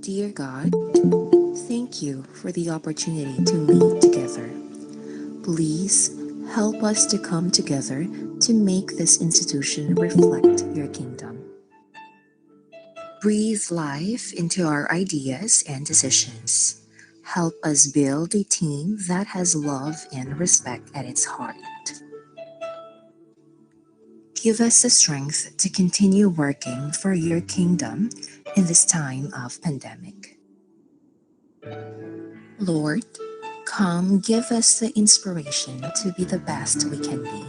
Dear God, thank you for the opportunity to meet together. Please help us to come together to make this institution reflect your kingdom. Breathe life into our ideas and decisions. Help us build a team that has love and respect at its heart. Give us the strength to continue working for your kingdom in this time of pandemic. Lord, come give us the inspiration to be the best we can be.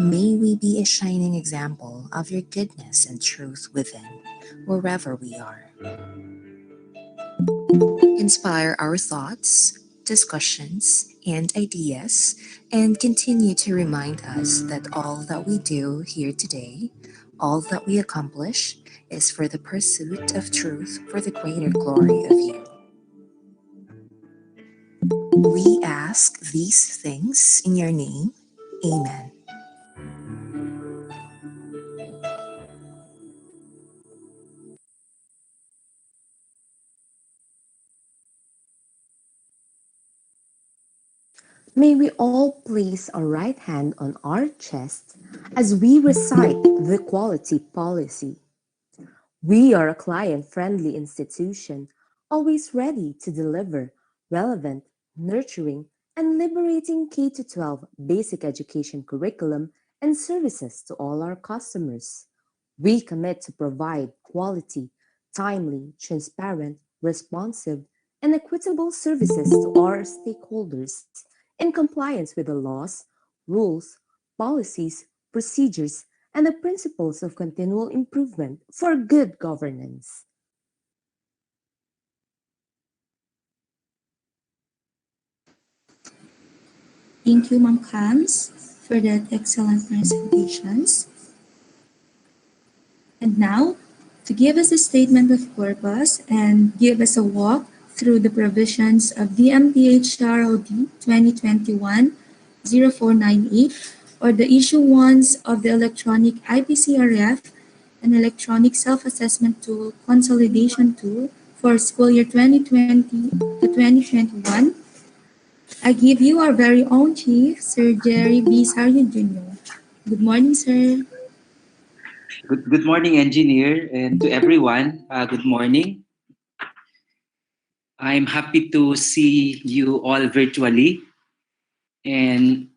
May we be a shining example of your goodness and truth within, wherever we are. Inspire our thoughts, discussions, and ideas, and continue to remind us that all that we do here today, all that we accomplish, is for the pursuit of truth for the greater glory of you. We ask these things in your name. Amen. May we all place our right hand on our chest as we recite the quality policy. We are a client-friendly institution, always ready to deliver relevant, nurturing, and liberating K-12 basic education curriculum and services to all our customers. We commit to provide quality, timely, transparent, responsive, and equitable services to our stakeholders in compliance with the laws, rules, policies, procedures, and the principles of continual improvement for good governance. Thank you, Ma'am Cams, for that excellent presentations. And now, to give us a statement of purpose and give us a walk through the provisions of DMPHROD 2021-0498, or the issuance of the electronic Ipcrf and electronic self-assessment tool consolidation tool for school year 2020 to 2021, I give you our very own Chief, Sir Jerry B. Sargent Jr. Good morning, sir. Good morning, engineer, and to everyone, good morning. I'm happy to see you all virtually. And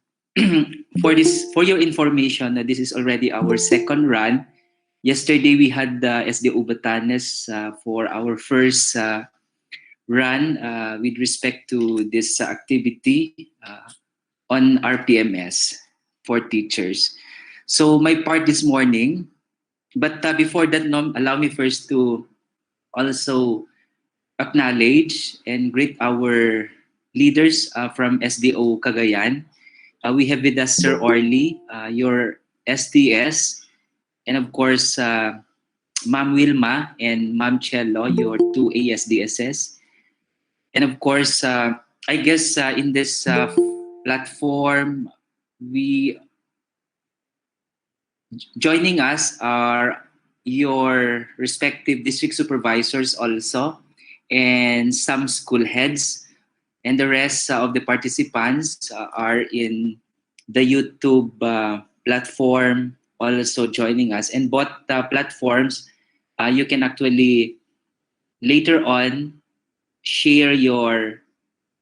for your information, this is already our second run. Yesterday, we had the SDO Batanes for our first run with respect to this activity on RPMS for teachers. So my part this morning, but before that, allow me first to also acknowledge and greet our leaders from SDO Cagayan. We have with us Sir Orly, your STS, and of course, Ma'am Wilma and Ma'am Cello, your two ASDSS. And of course, I guess in this platform, we joining us are your respective district supervisors also, and some school heads, and the rest of the participants are in the YouTube platform also joining us. And both platforms, you can actually later on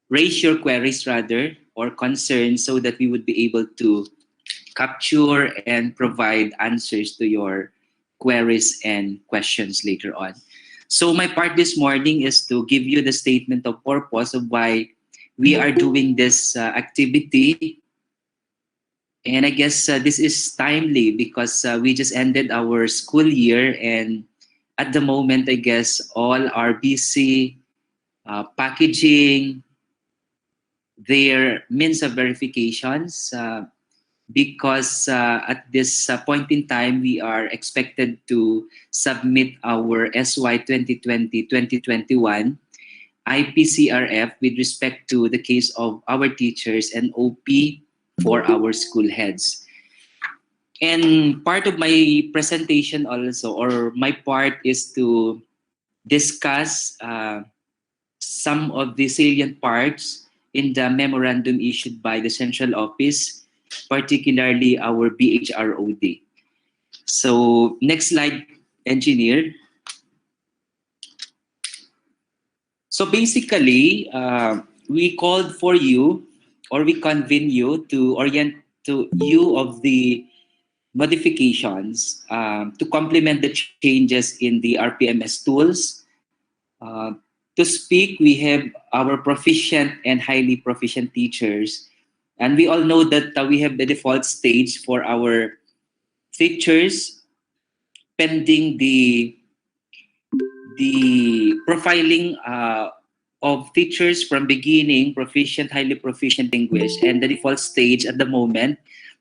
raise your queries rather, or concerns, so that we would be able to capture and provide answers to your queries and questions later on. So my part this morning is to give you the statement of purpose of why we are doing this activity. And I guess this is timely because we just ended our school year, and at the moment, I guess all are busy packaging their means of verifications because at this point in time, we are expected to submit our SY 2020-2021 IPCRF with respect to the case of our teachers and OP for our school heads. And part of my presentation also, or my part, is to discuss some of the salient parts in the memorandum issued by the Central Office, particularly our BHROD. So next slide, engineer. So basically, we called for you, or we convene you to orient to you of the modifications to complement the changes in the RPMS tools. Uh, to speak, we have our proficient and highly proficient teachers. And we all know that we have the default stage for our teachers pending the profiling of teachers from beginning, proficient, highly proficient English. And the default stage at the moment,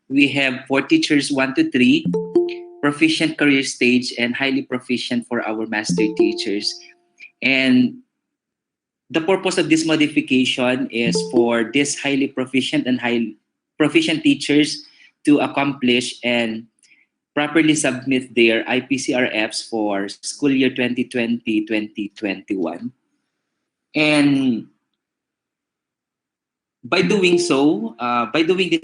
we have for teachers 1 to 3, proficient career stage, and highly proficient for our master teachers. And the purpose of this modification is for this highly proficient and high proficient teachers to accomplish and properly submit their IPCRFs for school year 2020-2021. And by doing this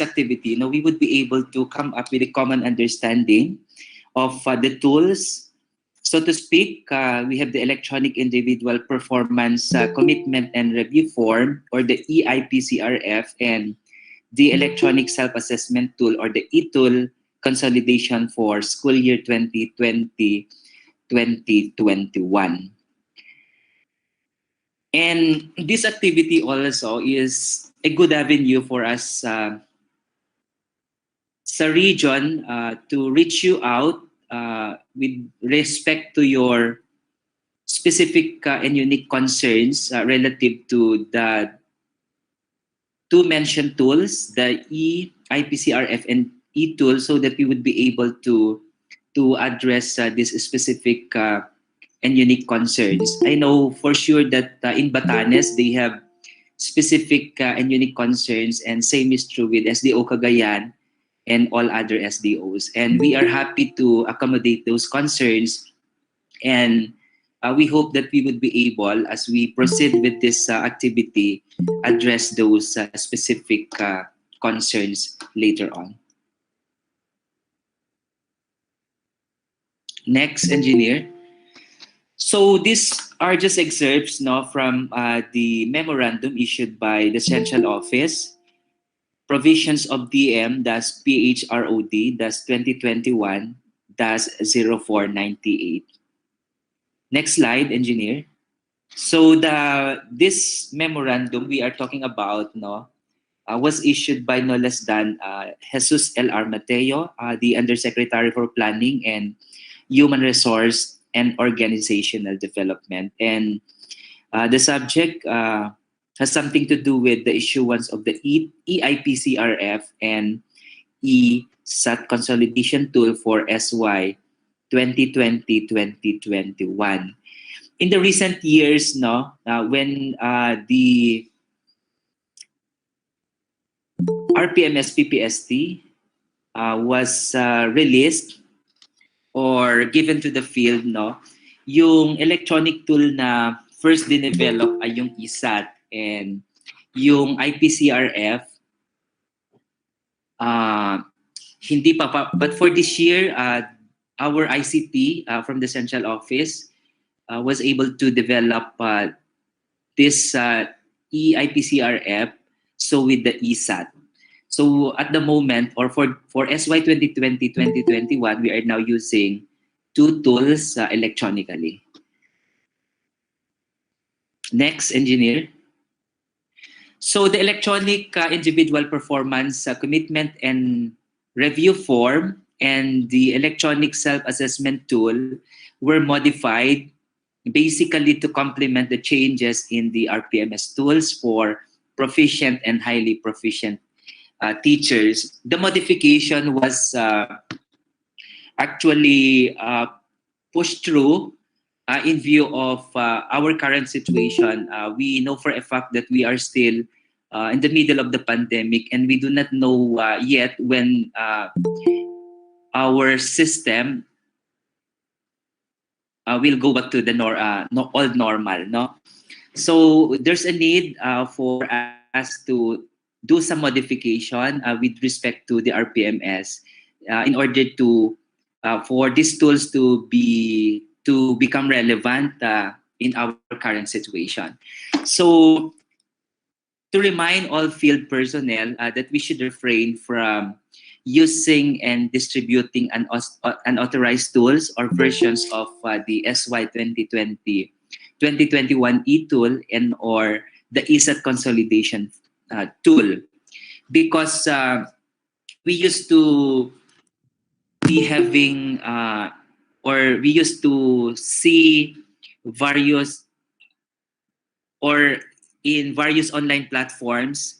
activity, we would be able to come up with a common understanding of the tools. So to speak, we have the Electronic Individual Performance Commitment and Review Form, or the EIPCRF, and the Electronic Self-Assessment Tool, or the e-tool consolidation for school year 2020-2021. And this activity also is a good avenue for us sa region to reach you out with respect to your specific and unique concerns relative to the two mentioned tools, the EIPCRF and e-tool, so that we would be able to address this specific and unique concerns. I know for sure that in Batanes, they have specific and unique concerns, and same is true with SDO Cagayan and all other SDOs. And we are happy to accommodate those concerns, and we hope that we would be able, as we proceed with this activity, address those specific concerns later on. Next, engineer. So these are just excerpts from the memorandum issued by the Central Office, provisions of DM-PHROD-2021-0498. Next slide, engineer. So this memorandum we are talking about was issued by no less than Jesus L.R. Mateo, the Undersecretary for Planning and Human Resource and Organizational Development. And the subject has something to do with the issuance of the EIPCRF and ESAT consolidation tool for SY 2020-2021. In the recent years, when the RPMS PPST was released or given to the field, yung electronic tool na first dinevelop ay yung ESAT, and yung IPCRF hindi pa, but for this year our ICT from the Central Office was able to develop this EIPCRF, so with the ESAT. So at the moment, or for SY 2020-2021, we are now using two tools electronically. Next, engineer. So the Electronic Individual Performance Commitment and Review Form and the Electronic Self-Assessment Tool were modified basically to complement the changes in the RPMS tools for proficient and highly proficient teachers. The modification was actually pushed through in view of our current situation. We know for a fact that we are still in the middle of the pandemic, and we do not know yet when our system we'll go back to the old normal, no? So there's a need for us to do some modification with respect to the RPMS in order to for these tools to become relevant in our current situation. So to remind all field personnel that we should refrain from using and distributing unauthorized tools or versions of the SY 2021 e-tool and or the ESAT consolidation tool, because we used to be having or we used to see various or in various online platforms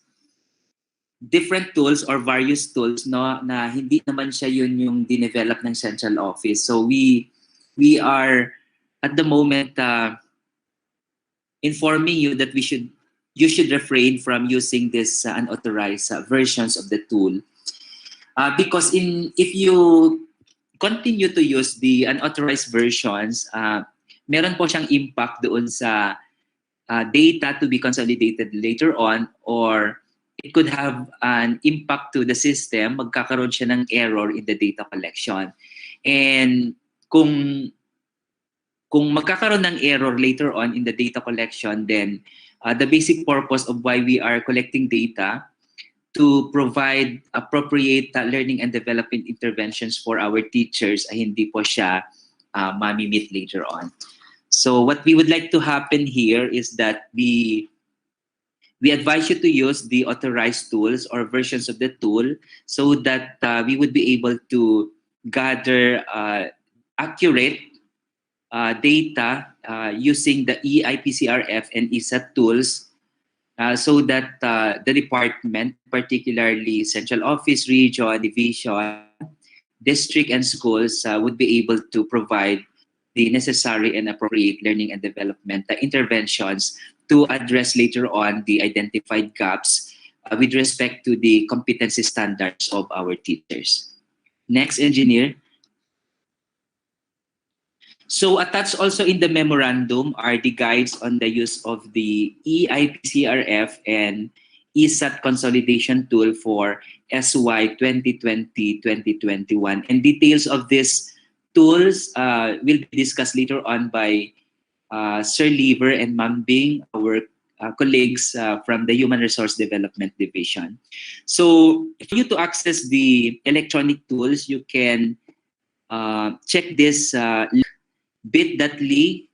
different tools or various tools, no, na hindi naman siya yun yung dinevelop ng central office. So we are at the moment informing you that you should refrain from using this unauthorized versions of the tool, because if you continue to use the unauthorized versions, meron po siyang impact doon sa data to be consolidated later on, or it could have an impact to the system. Magkakaroon siya ng error in the data collection. And kung magkakaroon ng error later on in the data collection, then the basic purpose of why we are collecting data to provide appropriate learning and development interventions for our teachers ay hindi po siya mamimit later on. So what we would like to happen here is that we advise you to use the authorized tools or versions of the tool so that we would be able to gather accurate data using the Ipcrf and ESAT tools, so that the department, particularly central office, region, division, district, and schools would be able to provide the necessary and appropriate learning and development interventions to address later on the identified gaps with respect to the competency standards of our teachers. Next, engineer. So attached also in the memorandum are the guides on the use of the EIPCRF and ESAT consolidation tool for SY 2020-2021. And details of these tools will be discussed later on by Sir Lever and Ma'am Bing, our colleagues from the Human Resource Development Division. So for you to access the electronic tools, you can check this bit.ly/RPMS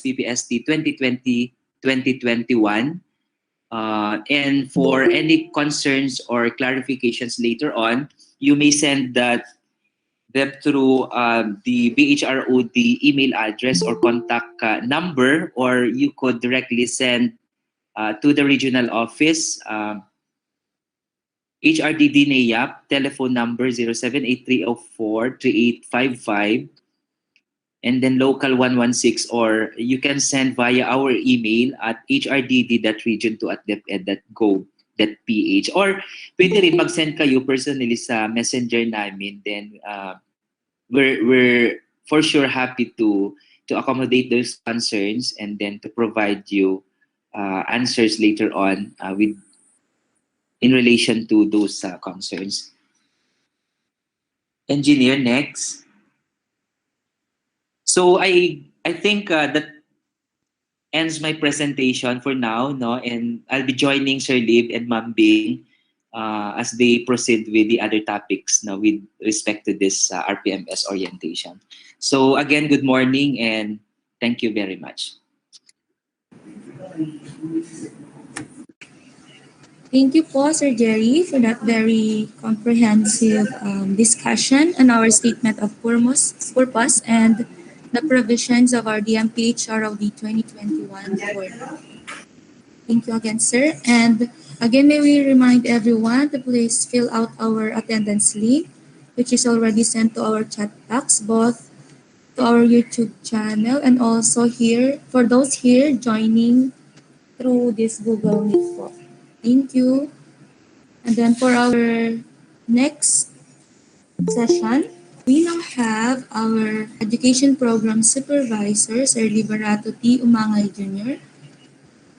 PPST 2020-2021. And for any concerns or clarifications later on, you may send them through the BHROD email address or contact number, or you could directly send to the regional office, HRDD NAYAP, telephone number 0783043855, and then local 116, or you can send via our email at hrdd.region2@deped.gov.ph, or pwede rin mag-send kayo personally sa messenger namin. Then we're for sure happy to accommodate those concerns and then to provide you answers later on in relation to those concerns. Engineer, next. So I think that ends my presentation for now, no? And I'll be joining Sir Lib and Ma'am Bing as they proceed with the other topics, no, with respect to this RPMS orientation. So again, good morning and thank you very much. Thank you po, Sir Jerry, for that very comprehensive discussion on our statement of purpose and the provisions of our DMPHROD 2021 report. Thank you again, sir. And again, may we remind everyone to please fill out our attendance link, which is already sent to our chat box, both to our YouTube channel and also here, for those here joining through this Google Meet po. Thank you. And then for our next session, We now have our Education Program Supervisor, Sir Liberato T. Umangay Jr.,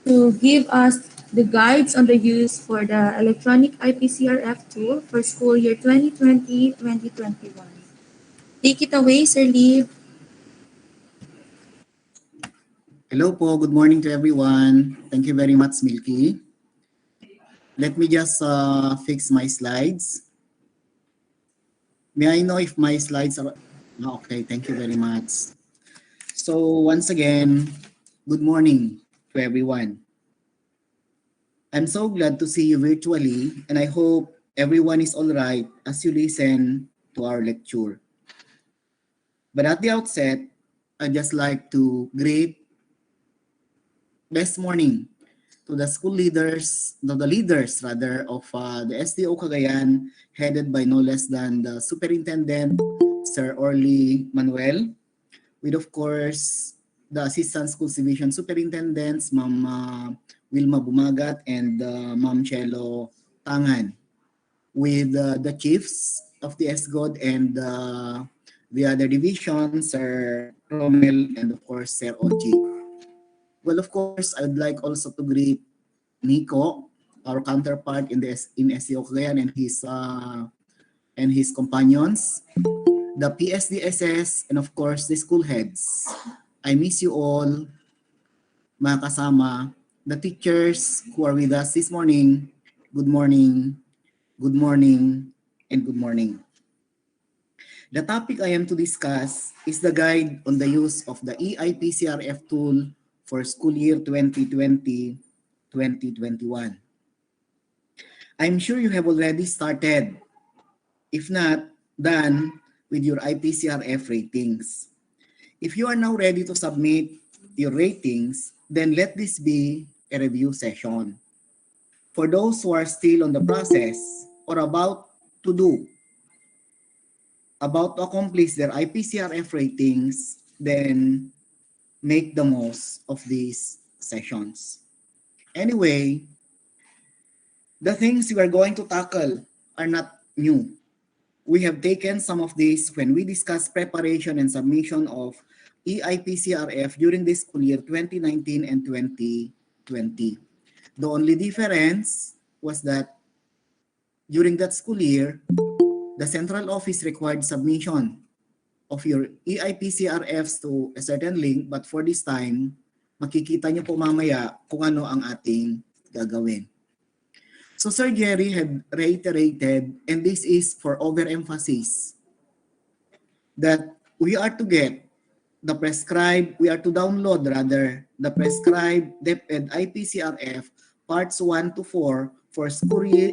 to give us the guides on the use for the electronic IPCRF tool for school year 2020-2021. Take it away, Sir Lib. Hello po, good morning to everyone. Thank you very much, Milky. Let me just fix my slides. May I know if my slides are... Okay, thank you very much. So once again, good morning to everyone. I'm so glad to see you virtually and I hope everyone is all right as you listen to our lecture. But at the outset, I'd just like to greet best morning to the school leaders, the leaders rather of the SDO Cagayan, headed by no less than the Superintendent, Sir Orly Manuel, with of course the Assistant Schools Division Superintendents, Ma'am Wilma Bumagat and Ma'am Chelo Tangan, with the chiefs of the SGOD and the other divisions, Sir Romel and of course Sir Oji. Well, of course, I'd like also to greet Nico, our counterpart in the in SEO Cagayan and his companions, the PSDSS, and of course the school heads. I miss you all, mga kasama, the teachers who are with us this morning. Good morning, good morning, and good morning. The topic I am to discuss is the guide on the use of the EIPCRF tool for school year 2020-2021. I'm sure you have already started, if not, done with your IPCRF ratings. If you are now ready to submit your ratings, then let this be a review session. For those who are still on the process or about to accomplish their IPCRF ratings, then make the most of these sessions. Anyway, the things we are going to tackle are not new. We have taken some of these when we discussed preparation and submission of EIPCRF during this school year 2019 and 2020. The only difference was that during that school year, the central office required submission of your EIPCRFs to a certain link, but for this time, makikita niyo po mamaya kung ano ang ating gagawin. So Sir Jerry had reiterated, and this is for overemphasis, that we are to download the prescribed DepEd IPCRF parts 1 to 4 for school year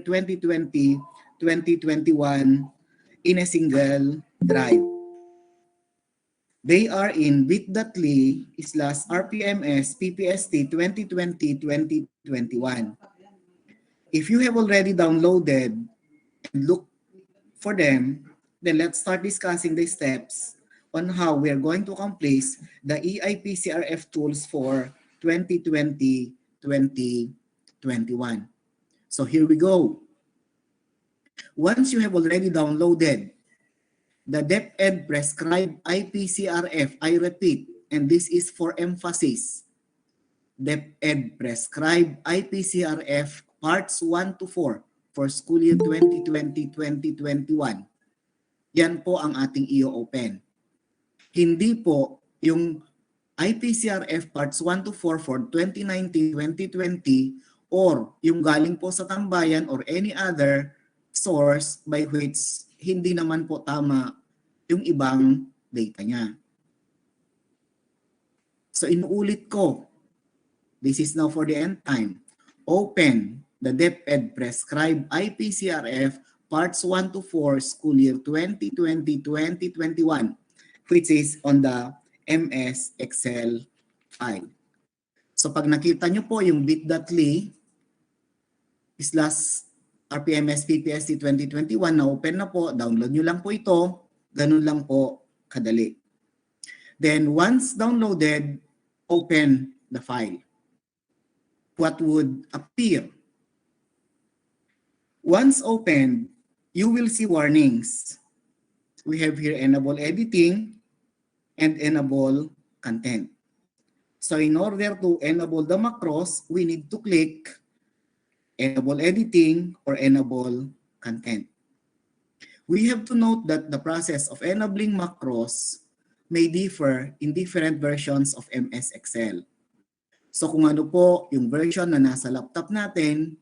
2020-2021 in a single drive. They are in bit.ly/rpms ppst 2020-2021. If you have already downloaded and look for them, then let's start discussing the steps on how we are going to accomplish the EIPCRF tools for 2020-2021. So here we go. Once you have already downloaded the DepEd prescribed IPCRF, I repeat, and this is for emphasis, DepEd prescribed IPCRF parts 1 to 4 for school year 2020-2021. Yan po ang ating i-open. Hindi po yung IPCRF parts 1 to 4 for 2019-2020 or yung galing po sa tambayan or any other source by which hindi naman po tama yung ibang data niya. So inuulit ko, this is now for the end time. Open the DepEd prescribed IPCRF parts 1 to 4 school year 2020-2021, which is on the MS Excel file. So pag nakita nyo po yung bit.ly/RPMS PPST 2021 na open na po, download nyo lang po ito, ganun lang po kadali. Then once downloaded, open the file. What would appear? Once opened, you will see warnings. We have here enable editing and enable content. So in order to enable the macros, we need to click enable editing or enable content. We have to note that the process of enabling macros may differ in different versions of MS Excel. So kung ano po yung version na nasa laptop natin,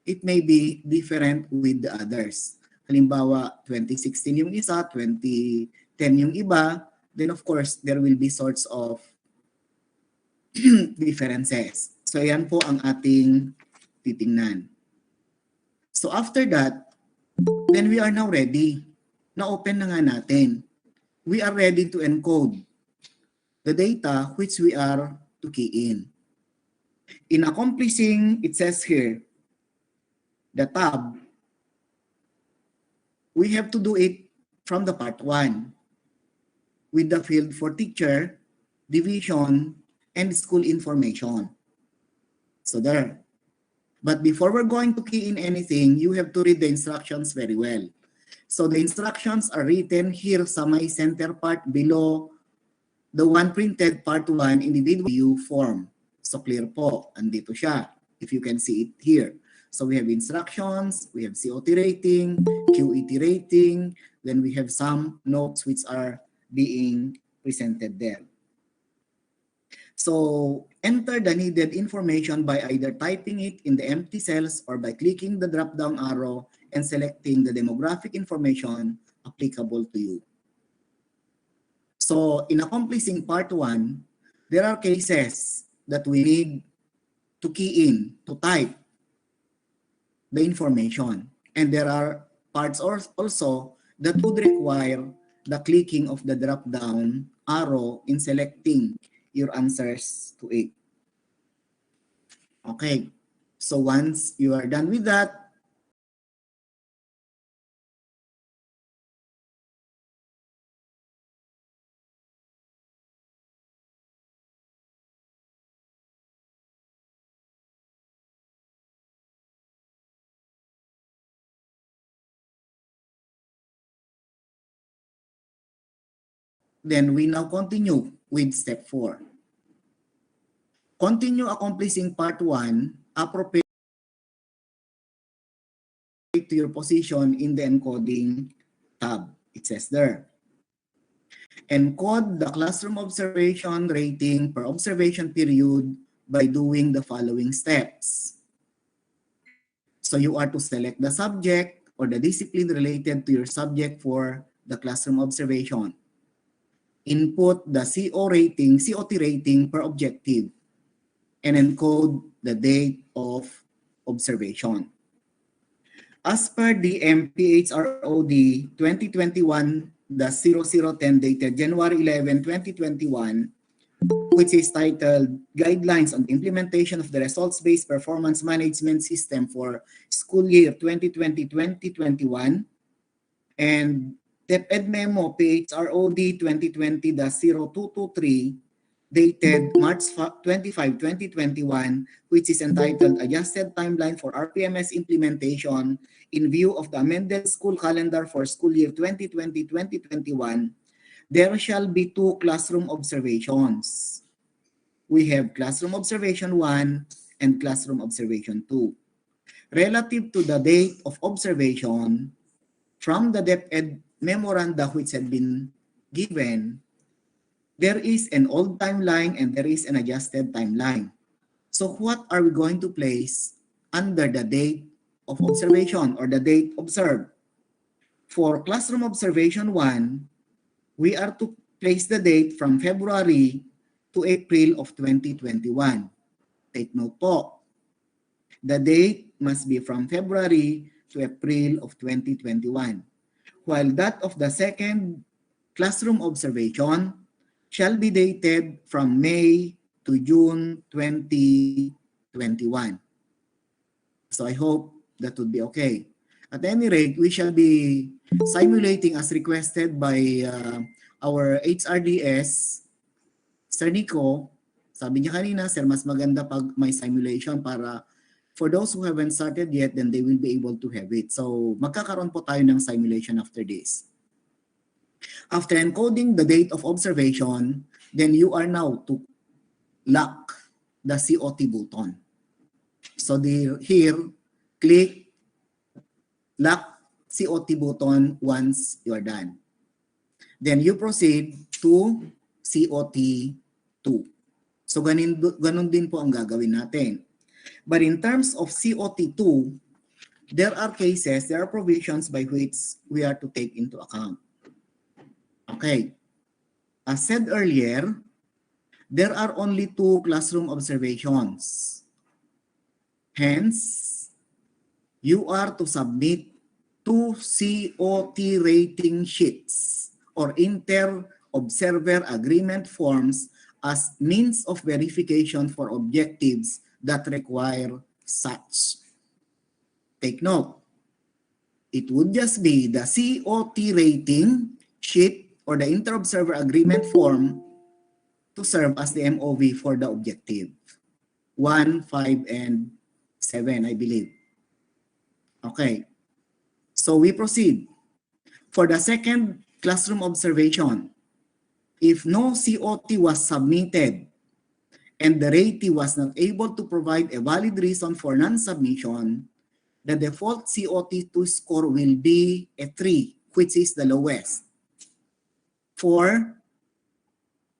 it may be different with the others. Halimbawa, 2016 yung isa, 2010 yung iba, then of course, there will be sorts of differences. So yan po ang ating titingnan. So after that, then we are now ready. Na-open na nga natin. We are ready to encode the data which we are to key in. In accomplishing, it says here, the tab, we have to do it from the part 1 with the field for teacher, division, and school information. So there. But before we're going to key in anything, you have to read the instructions very well. So the instructions are written here sa may center part below the one printed part 1 individual view form. So clear po, andito siya, if you can see it here. So we have instructions, we have COT rating, QET rating, then we have some notes which are being presented there. So enter the needed information by either typing it in the empty cells or by clicking the drop-down arrow and selecting the demographic information applicable to you. So in accomplishing part 1, there are cases that we need to key in, to type the information. And there are parts also that would require the clicking of the drop-down arrow in selecting your answers to it. Okay, so once you are done with that, then we now continue with step 4. Continue accomplishing part 1 appropriate to your position in the encoding tab. It says there. Encode the classroom observation rating per observation period by doing the following steps. So you are to select the subject or the discipline related to your subject for the classroom observation. Input the COT rating per objective, and encode the date of observation. As per the MPHROD 2021-0010 dated January 11, 2021, which is titled Guidelines on the Implementation of the Results-Based Performance Management System for School Year 2020-2021, and DepEd Memo PHROD 2020-0223 dated March 25, 2021, which is entitled Adjusted Timeline for RPMS Implementation in View of the Amended School Calendar for School Year 2020-2021, there shall be 2 classroom observations. We have classroom observation 1 and classroom observation 2. Relative to the date of observation, from the DepEd memoranda which had been given, there is an old timeline and there is an adjusted timeline. So what are we going to place under the date of observation or the date observed? For classroom observation 1, we are to place the date from February to April of 2021. Take note po. The date must be from February to April of 2021. While that of the second classroom observation shall be dated from May to June 2021. So I hope that would be okay. At any rate, we shall be simulating as requested by our HRDS, Sir Nico. Sabi niya kanina, Sir, mas maganda pag may simulation para for those who haven't started yet, then they will be able to have it. So magkakaroon po tayo ng simulation after this. After encoding the date of observation, then you are now to lock the COT button. So here, click lock COT button once you are done. Then you proceed to COT2. So ganun din po ang gagawin natin. But in terms of COT2, there are cases, there are provisions by which we are to take into account. Okay. As said earlier, there are only 2 classroom observations. Hence, you are to submit 2 COT rating sheets or inter-observer agreement forms as means of verification for objectives that require such. Take note, it would just be the COT rating sheet or the inter-observer agreement form to serve as the MOV for the objective. 1, 5, and 7, I believe. Okay. So we proceed. For the second classroom observation, if no COT was submitted and the ratee was not able to provide a valid reason for non-submission, the default COT2 score will be a 3, which is the lowest for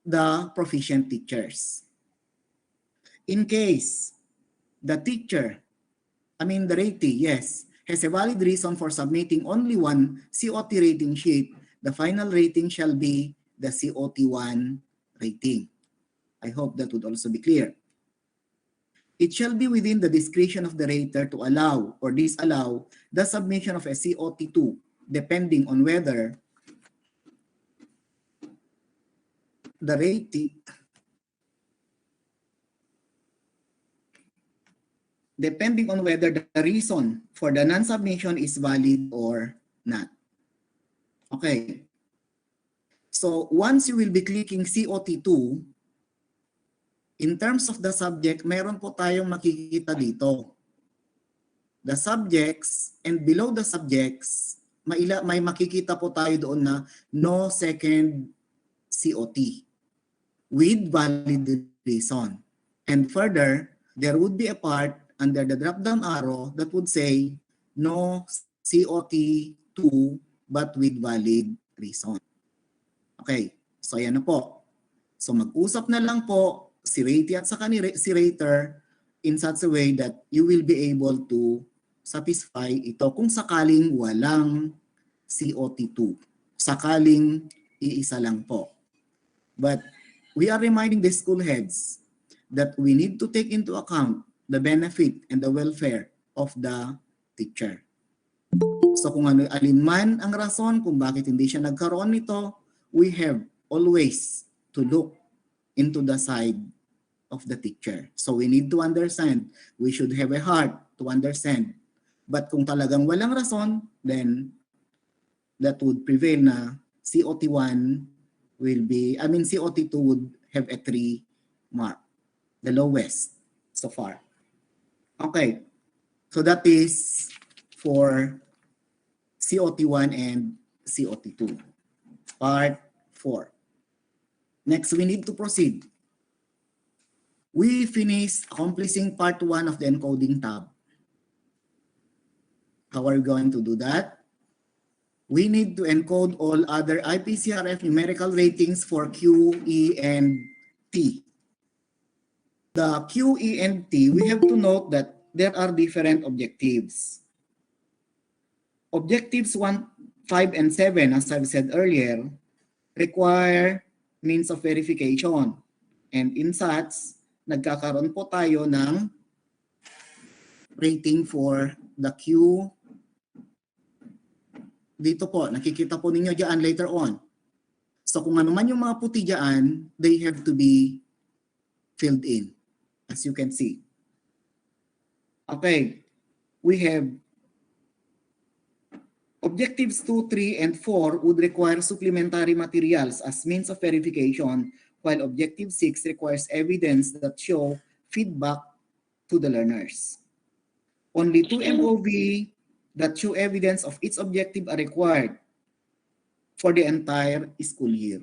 the proficient teachers. In case the teacher, the ratee, yes, has a valid reason for submitting only 1 COT rating sheet, the final rating shall be the COT1 rating. I hope that would also be clear. It shall be within the discretion of the rater to allow or disallow the submission of a COT2 depending on whether the ratee the reason for the non-submission is valid or not. Okay. So once you will be clicking COT2, in terms of the subject, meron po tayong makikita dito. The subjects, and below the subjects, may makikita po tayo doon na no second COT with valid reason. And further, there would be a part under the drop-down arrow that would say no COT2 but with valid reason. Okay, so ayan na po. So mag-usap na lang po si ratee at saka si rater in such a way that you will be able to satisfy ito kung sakaling walang COT2. Sakaling iisa lang po. But we are reminding the school heads that we need to take into account the benefit and the welfare of the teacher. So kung alin man ang rason kung bakit hindi siya nagkaroon nito, we have always to look into the side of the teacher. So we need to understand. We should have a heart to understand. But kung talagang walang rason, then that would prevail na COT1 will be, COT2 would have a 3 mark. The lowest so far. Okay. So that is for COT1 and COT2. Part 4. Next, we need to proceed. We finished accomplishing part 1 of the encoding tab. How are we going to do that? We need to encode all other Ipcrf numerical ratings for Q, E, and T. The Q, E, and T, we have to note that there are different objectives. Objectives 1, 5, and 7, as I've said earlier, require means of verification. And in such, nagkakaroon po tayo ng rating for the Q. Dito po, nakikita po ninyo dyan later on. So kung ano man yung mga puti dyan, they have to be filled in, as you can see. Okay, we have objectives 2, 3, and 4 would require supplementary materials as means of verification, while objective 6 requires evidence that show feedback to the learners. Only 2 MOV that show evidence of each objective are required. for the entire school year.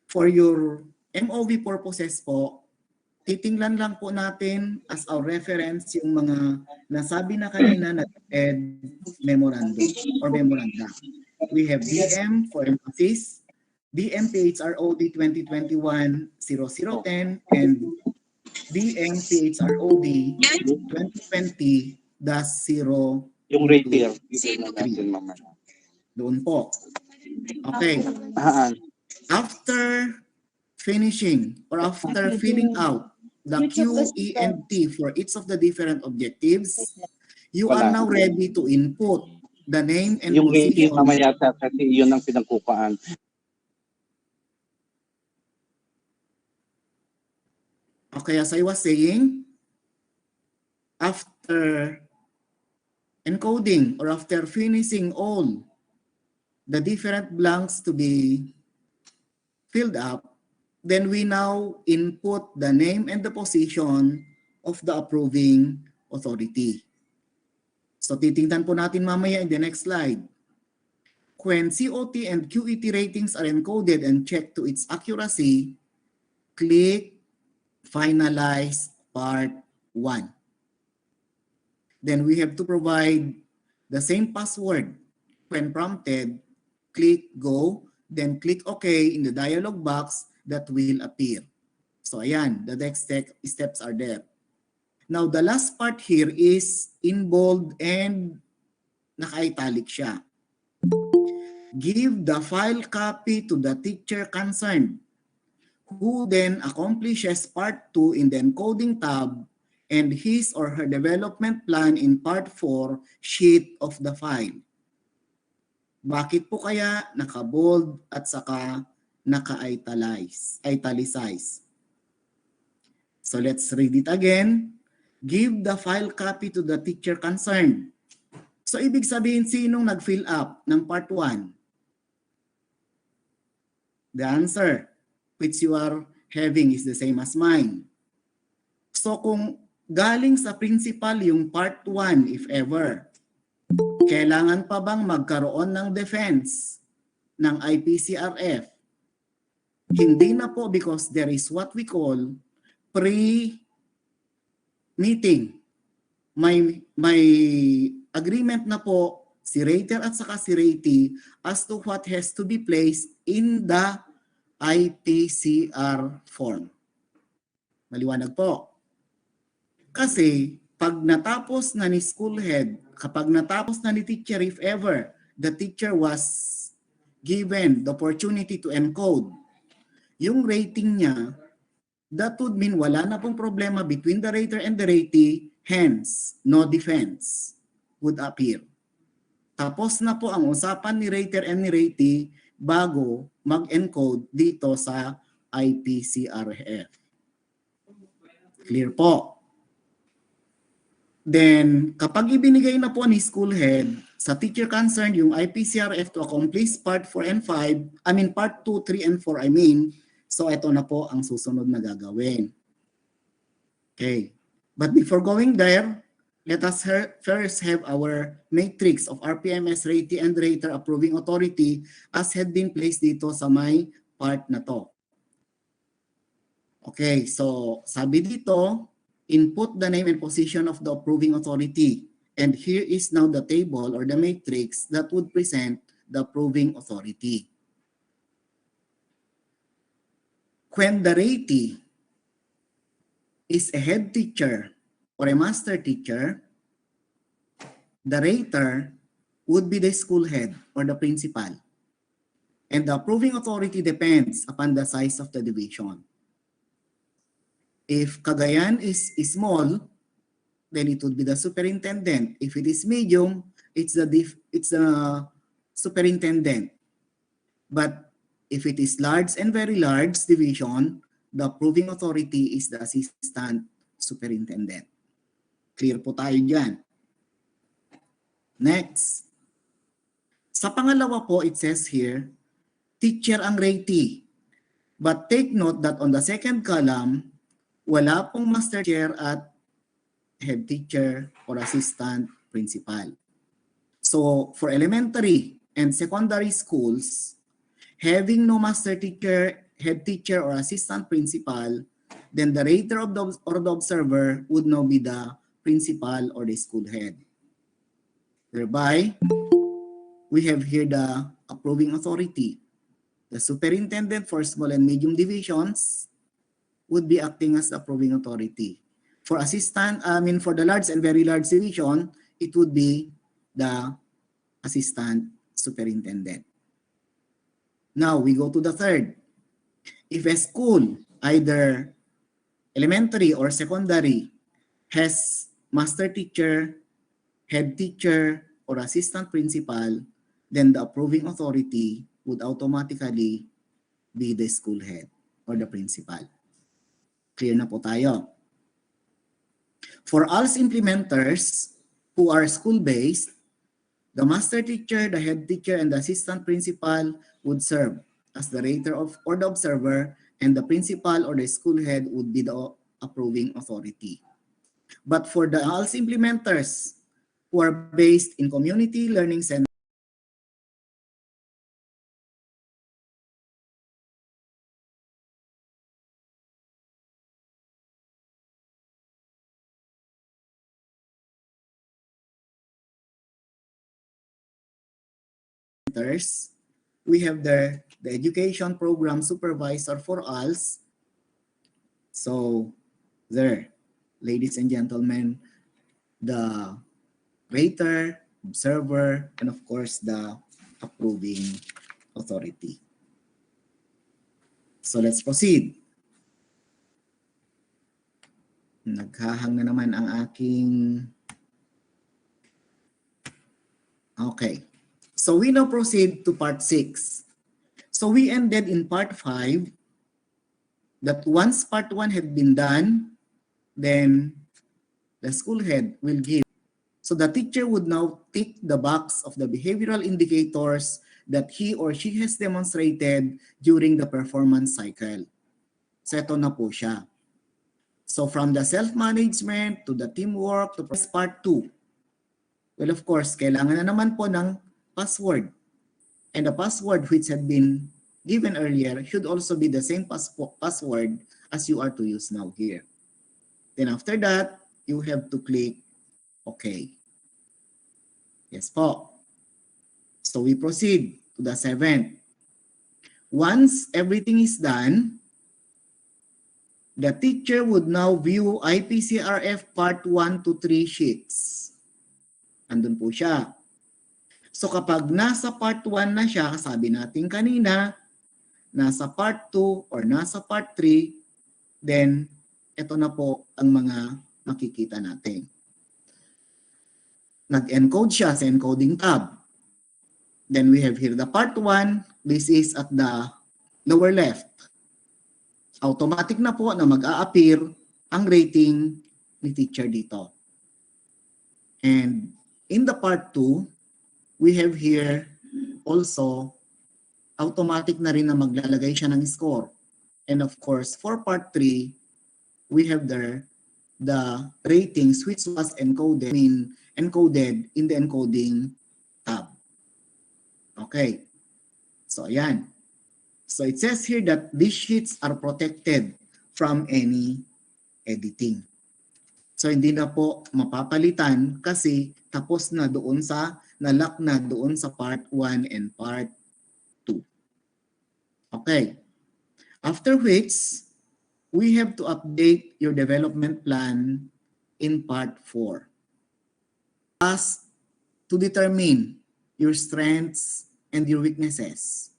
For your MOV purposes po, titingnan lang po natin as our reference yung mga nasabi na kanina na ed memorandum or memoranda. We have DM for emphasis, DM PHROD 2021-0010, and DM PHROD 2020-022. Yung rater, tignan natin mamaya. Doon po. Okay. After finishing or after filling out the Q, E, and T for each of the different objectives, you are now ready to input the name and Yung rating position. mamaya kasi yun ang pinagkukaan. Okay, as I was saying, after encoding or after finishing all the different blanks to be filled up, then we now input the name and the position of the approving authority. So titingnan po natin mamaya in the next slide. When COT and QET ratings are encoded and checked to its accuracy, click Finalize Part 1. Then we have to provide the same password. When prompted, click Go, then click OK in the dialog box that will appear. So ayan, the next steps are there. Now, the last part here is in bold and naka-italic siya. Give the file copy to the teacher concerned, who then accomplishes part 2 in the encoding tab and his or her development plan in part 4 sheet of the file. Bakit po kaya naka-bold at saka naka-italicize? So let's read it again. Give the file copy to the teacher concerned. So ibig sabihin, sinong nag-fill up ng part 1? The answer which you are having is the same as mine. So kung galing sa principal yung part 1, if ever, kailangan pa bang magkaroon ng defense ng Ipcrf? Hindi na po, because there is what we call pre-meeting. May agreement na po si rater at saka si ratee as to what has to be placed in the IPCR form. Maliwanag po. Kasi pag natapos na ni school head, kapag natapos na ni teacher, if ever the teacher was given the opportunity to encode yung rating niya, that would mean wala na pong problema between the rater and the ratee, hence no defense would appear. Tapos na po ang usapan ni rater and ni ratee bago mag-encode dito sa Ipcrf. Clear po? Then, kapag ibinigay na po ni school head sa teacher concerned yung Ipcrf to accomplish part 4 and 5, part 2, 3, and 4, so ito na po ang susunod na gagawin. Okay. But before going there, let us first have our matrix of RPMS, ratee, and rater approving authority as had been placed dito sa may part na to. Okay, so sabi dito, input the name and position of the approving authority. And here is now the table or the matrix that would present the approving authority. When the ratee is a head teacher or a master teacher, the rater would be the school head or the principal. And the approving authority depends upon the size of the division. If Cagayan is small, then it would be the superintendent. If it is medium, it's the superintendent. But if it is large and very large division, the approving authority is the assistant superintendent. Clear po tayo dyan. Next. Sa pangalawa po, it says here, teacher ang ratee. But take note that on the second column, wala pong master chair at head teacher or assistant principal. So for elementary and secondary schools, Having no master teacher, head teacher, or assistant principal, then the rater of or the observer would now be the principal or the school head. Thereby, we have here the approving authority. The superintendent for small and medium divisions would be acting as the approving authority. For for the large and very large division, it would be the assistant superintendent. Now we go to the third. If a school, either elementary or secondary, has master teacher, head teacher, or assistant principal, then the approving authority would automatically be the school head or the principal. Clear na po tayo. For ALS implementers who are school-based, the master teacher, the head teacher, and the assistant principal would serve as the rater of or the observer, and the principal or the school head would be the approving authority. But for the ALS implementers who are based in community learning centers, we have the education program supervisor for ALS. So there, ladies and gentlemen, the rater, observer, and of course the approving authority. So let's proceed. Naghahang na naman ang aking... Okay. So we now proceed to part 6. So we ended in part 5 that once part 1 had been done, then the school head will give. So the teacher would now tick the box of the behavioral indicators that he or she has demonstrated during the performance cycle. So ito na po siya. So from the self-management to the teamwork to part 2. Well, of course, kailangan na naman po ng password. And the password which had been given earlier should also be the same password as you are to use now here. Then after that, you have to click OK. Yes po. So we proceed to the 7th. Once everything is done, the teacher would now view Ipcrf part 1 to 3 sheets. Andun po siya. So kapag nasa part 1 na siya, sabi natin kanina, nasa part 2 or nasa part 3, then ito na po ang mga makikita natin. Nag-encode siya sa encoding tab. Then we have here the part 1. This is at the lower left. Automatic na po na mag-a-appear ang rating ni teacher dito. And in the part 2, we have here also automatic na rin na maglalagay siya ng score. And of course, for part 3, we have there the ratings which was encoded in the encoding tab. Okay. So ayan. So it says here that these sheets are protected from any editing. So hindi na po mapapalitan kasi tapos na doon sa nalock na doon sa part 1 and part 2. Okay. After which, we have to update your development plan in part 4. As to determine your strengths and your weaknesses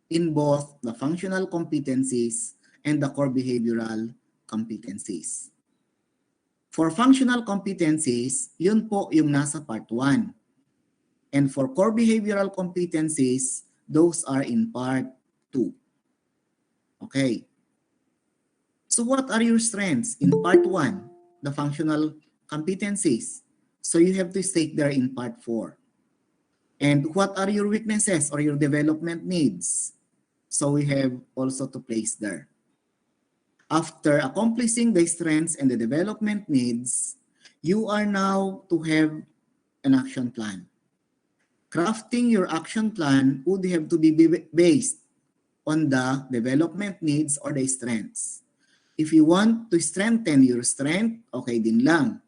in both the functional competencies and the core behavioral competencies. For functional competencies, yun po yung nasa part 1. And for core behavioral competencies, those are in part 2. Okay. So what are your strengths in part 1, the functional competencies? So you have to state there in part 4. And what are your weaknesses or your development needs? So we have also to place there. After accomplishing the strengths and the development needs, you are now to have an action plan. Crafting your action plan would have to be based on the development needs or the strengths. If you want to strengthen your strength, okay din lang.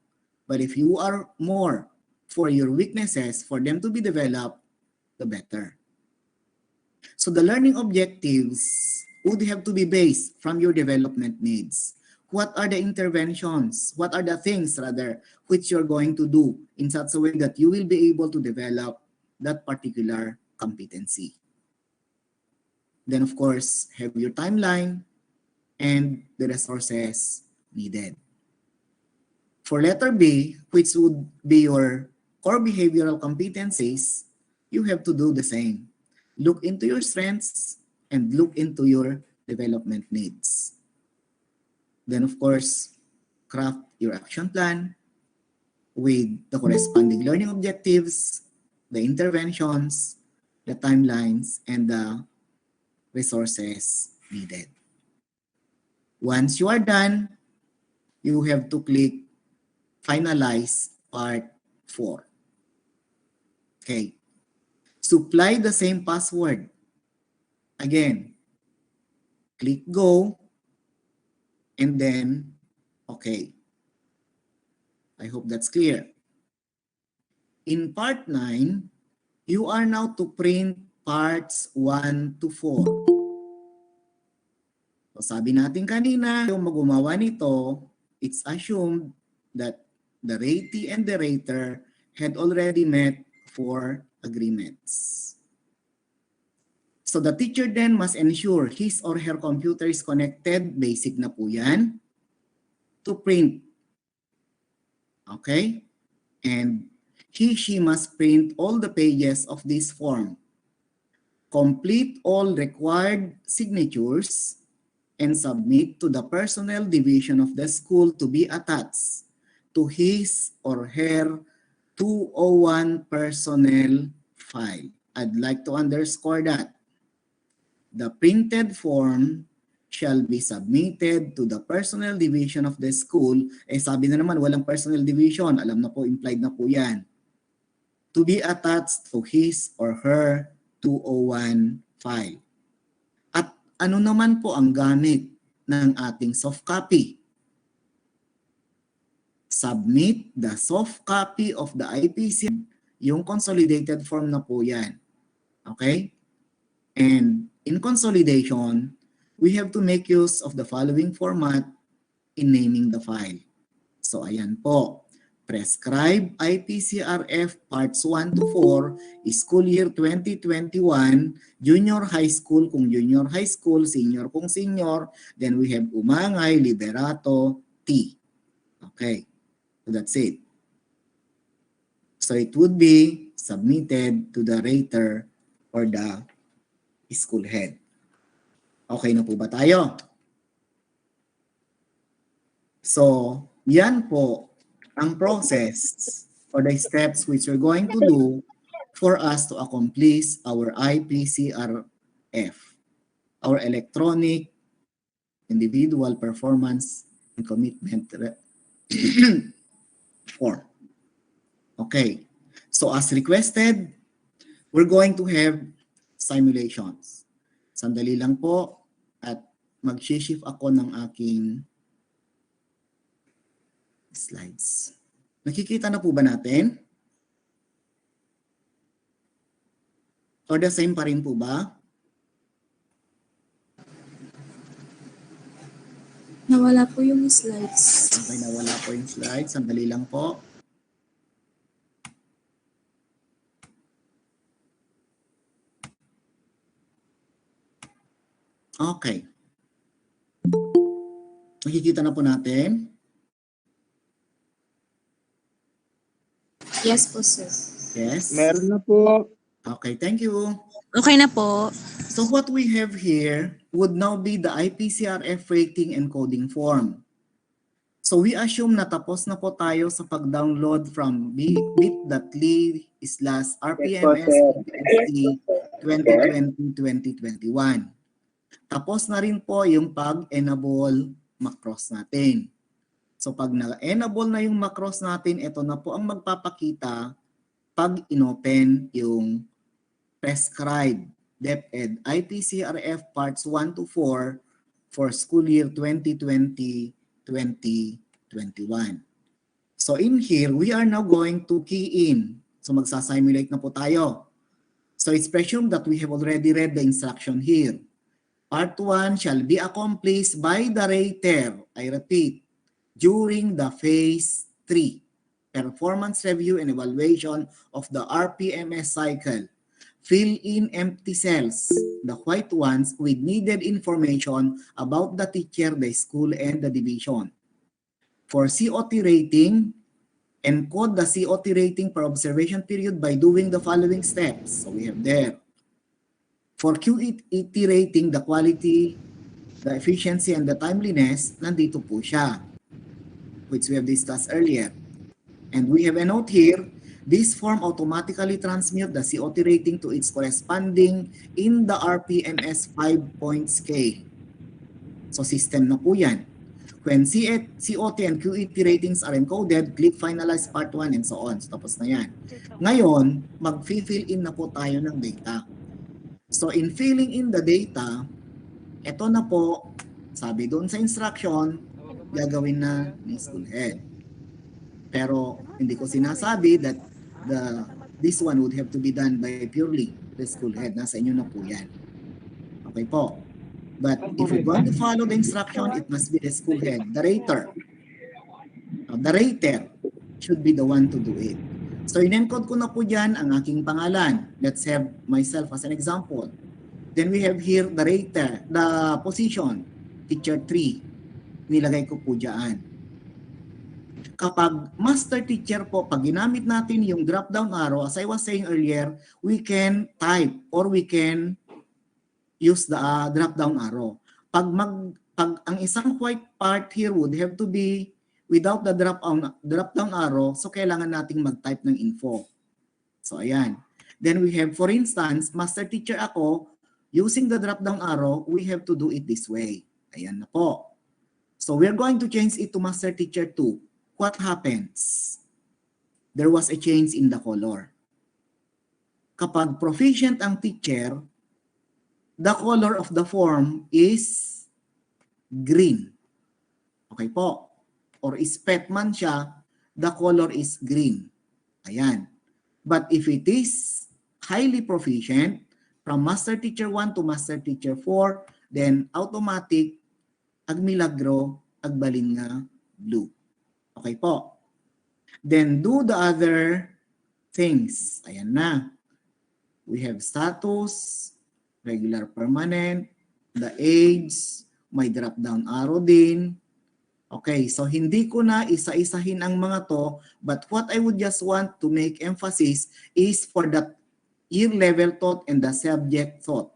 But if you are more for your weaknesses, for them to be developed, the better. So the learning objectives would have to be based from your development needs. What are the interventions? What are the things rather which you're going to do in such a way that you will be able to develop that particular competency? Then of course, have your timeline and the resources needed. For letter B, which would be your core behavioral competencies, you have to do the same. Look into your strengths and look into your development needs. Then of course, craft your action plan with the corresponding learning objectives, the interventions, the timelines, and the resources needed. Once you are done, you have to click finalize part 4. Okay. Supply the same password. Again, click go and then okay. I hope that's clear. In part 9, you are now to print parts 1 to 4. So sabi natin kanina, yung magumawa nito, it's assumed that the ratee and the rater had already met 4 agreements. So the teacher then must ensure his or her computer is connected, basic na po yan, to print. Okay? And she must print all the pages of this form. Complete all required signatures and submit to the personnel division of the school to be attached to his or her 201 personnel file. I'd like to underscore that. The printed form shall be submitted to the personnel division of the school. Eh sabi na naman, walang personnel division. Alam na po, implied na po yan. To be attached to his or her 201 file. At ano naman po ang gamit ng ating soft copy? Submit the soft copy of the IPC. Yung consolidated form na po yan. Okay? And in consolidation, we have to make use of the following format in naming the file. So ayan po, prescribe Ipcrf parts 1 to 4, school year 2021, junior high school kung junior high school, senior kung senior, then we have umangay, liberato, T. Okay, so that's it. So it would be submitted to the rater or the school head. Okay na po ba tayo? So, yan po ang process or the steps which we're going to do for us to accomplish our Ipcrf, our electronic individual performance and commitment form. Okay. So, as requested, we're going to have simulations. Sandali lang po at mag-shift ako ng aking slides. Nakikita na po ba natin? Or the same pa rin po ba? Nawala po yung slides. Okay, nawala po yung slides. Sandali lang po. Okay. Nakikita na po natin. Yes po, sir. Yes. Meron na po. Okay, thank you. Okay na po. So what we have here would now be the Ipcrf rating and coding form. So we assume na tapos na po tayo sa pag-download from bit.ly/rpms 2020-2021. Tapos na rin po yung pag-enable macros natin. So pag na-enable na yung macros natin, ito na po ang magpapakita pag inopen yung prescribe DepEd IPCRF Parts 1 to 4 for school year 2020-2021. So in here, we are now going to key in. So magsasimulate na po tayo. So it's presumed that we have already read the instruction here. Part 1 shall be accomplished by the rater, I repeat, during the phase 3, performance review and evaluation of the RPMS cycle. Fill in empty cells, the white ones, with needed information about the teacher, the school, and the division. For COT rating, encode the COT rating per observation period by doing the following steps. So we have there. For QET rating, the quality, the efficiency, and the timeliness, nandito po siya, which we have discussed earlier. And we have a note here, this form automatically transmute the COT rating to its corresponding in the RPMS 5-point scale. So system na po yan. When COT and QET ratings are encoded, click finalize part 1 and so on. So tapos na yan. Ngayon, mag-fill in na po tayo ng data. So in filling in the data, ito na po, sabi doon sa instruction, gagawin na ni school head. Pero hindi ko sinasabi that this one would have to be done by purely the school head. Nasa inyo na po yan. Okay po. But if you're going to follow the instruction, it must be the school head, the rater. The rater should be the one to do it. So in-encode ko na po dyan ang aking pangalan. Let's have myself as an example. Then we have here the rater, the position, teacher 3. Nilagay ko po dyan. Kapag master teacher po, pag ginamit natin yung drop-down arrow, as I was saying earlier, we can type or we can use the drop-down arrow. Pag ang isang white part here would have to be without the drop-down arrow, so kailangan nating mag-type ng info. So ayan. Then we have, for instance, master teacher ako, using the drop-down arrow, we have to do it this way. Ayan na po. So we're going to change it to master teacher 2. What happens? There was a change in the color. Kapag proficient ang teacher, the color of the form is green. Okay po. Or spet man siya, the color is green. Ayan. But if it is highly proficient, from master teacher 1 to master teacher 4, then automatic, ag milagro, ag balin nga blue. Okay po. Then do the other things. Ayan na. We have status, regular permanent, the age, may drop down arrow din. Okay, so hindi ko na isa-isahin ang mga to, but what I would just want to make emphasis is for the year level thought and the subject thought.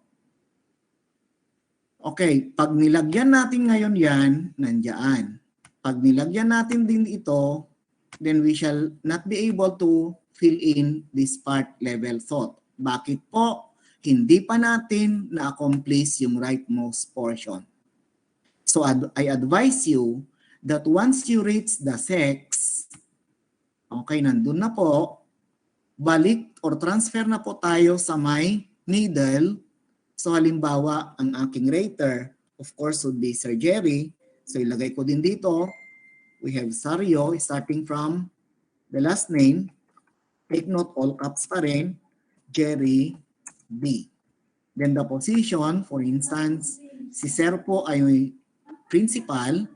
Okay, pag nilagyan natin ngayon yan, nandiyan. Pag nilagyan natin din ito, then we shall not be able to fill in this part level thought. Bakit po? Hindi pa natin na-accomplish yung rightmost portion. So I advise you that once you reach the sex, okay, nandun na po, balik or transfer na po tayo sa my needle. So halimbawa, ang aking rater, of course, would be Sir Jerry. So ilagay ko din dito, we have Sario starting from the last name. Take note, all caps pa rin, Jerry B. Then the position, for instance, si Sir po ay principal.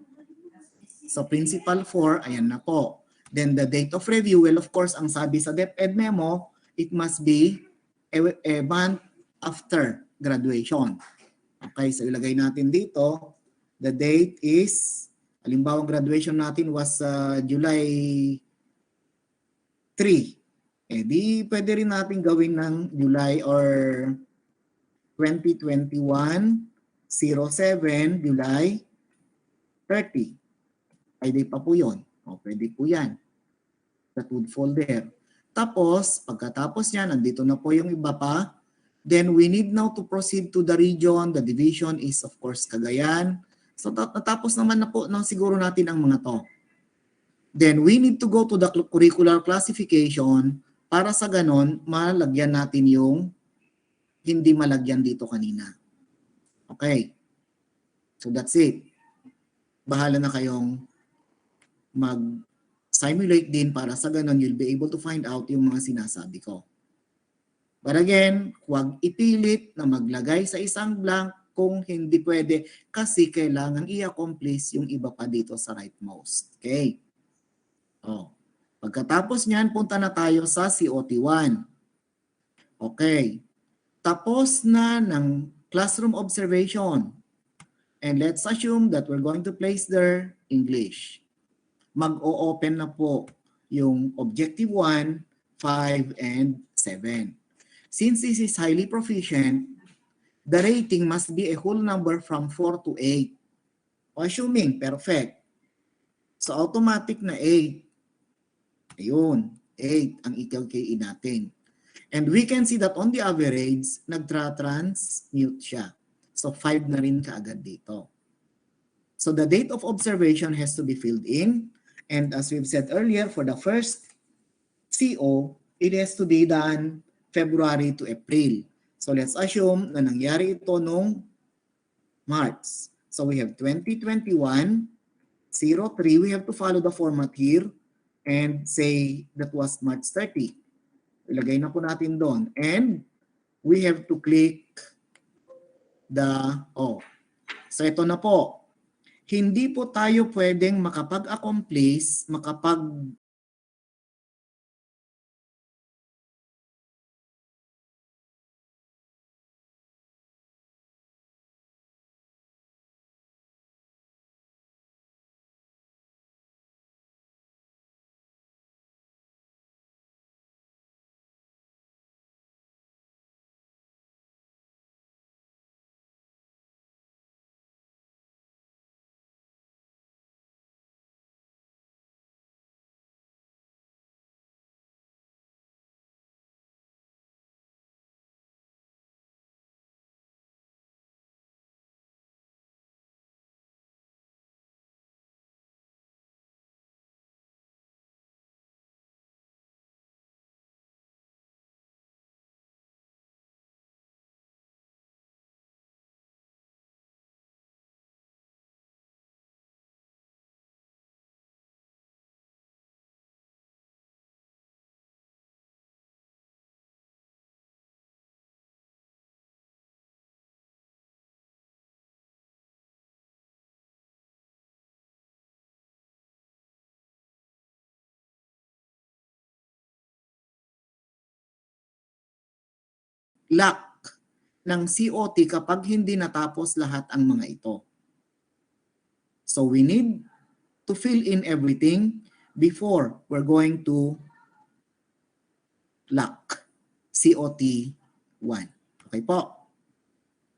So principal 4, ayan na po. Then the date of review, well of course, ang sabi sa DepEd memo, it must be a month after graduation. Okay, so ilagay natin dito, the date is, halimbawa graduation natin was July 3. Eh di pwede rin natin gawin ng July or 2021, 07, July 30. Ay di pa po yun. O, pwede po yan. That would fall there. Tapos, pagkatapos yan, nandito na po yung iba pa. Then we need now to proceed to the region. The division is of course Cagayan. So natapos naman na po siguro natin ang mga to. Then we need to go to the curricular classification para sa ganon malagyan natin yung hindi malagyan dito kanina. Okay. So that's it. Bahala na kayong mag-simulate din para sa ganun you'll be able to find out yung mga sinasabi ko. But again, huwag ipilit na maglagay sa isang blank kung hindi pwede kasi kailangan i-accomplish yung iba pa dito sa rightmost. Okay. Oh. Pagkatapos niyan, punta na tayo sa COT1. Okay. Tapos na ng classroom observation. And let's assume that we're going to place their English. Mag-o-open na po yung objective 1, 5, and 7. Since this is highly proficient, the rating must be a whole number from 4 to 8. Assuming perfect. So automatic na 8. Ayun, 8 ang i-calculate natin. And we can see that on the average, nagtra-transmute siya. So 5 na rin kaagad dito. So the date of observation has to be filled in. And as we've said earlier, for the first CO, it has to be done February to April. So let's assume na nangyari ito nung March. So we have 2021, 03. We have to follow the format here and say that was March 30. Ilagay na po natin doon. And we have to click the, so ito na po. Hindi po tayo pwedeng makapag-accomplish, lock ng COT kapag hindi natapos lahat ang mga ito. So we need to fill in everything before we're going to lock COT 1. Okay po?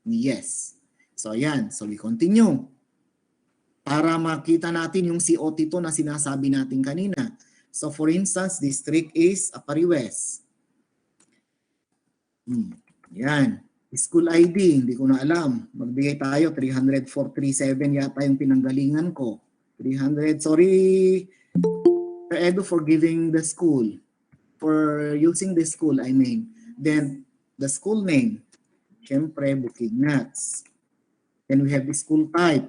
Yes. So ayan. So we continue. Para makita natin yung COT to na sinasabi natin kanina. So for instance, district is Apariwes. Yan. School ID, hindi ko na alam. Magbigay tayo, 30437 yata yung pinanggalingan ko. 300, sorry, Edu, for giving the school. For using the school, I mean. Then, the school name. Siyempre, Bukignats. Then we have the school type.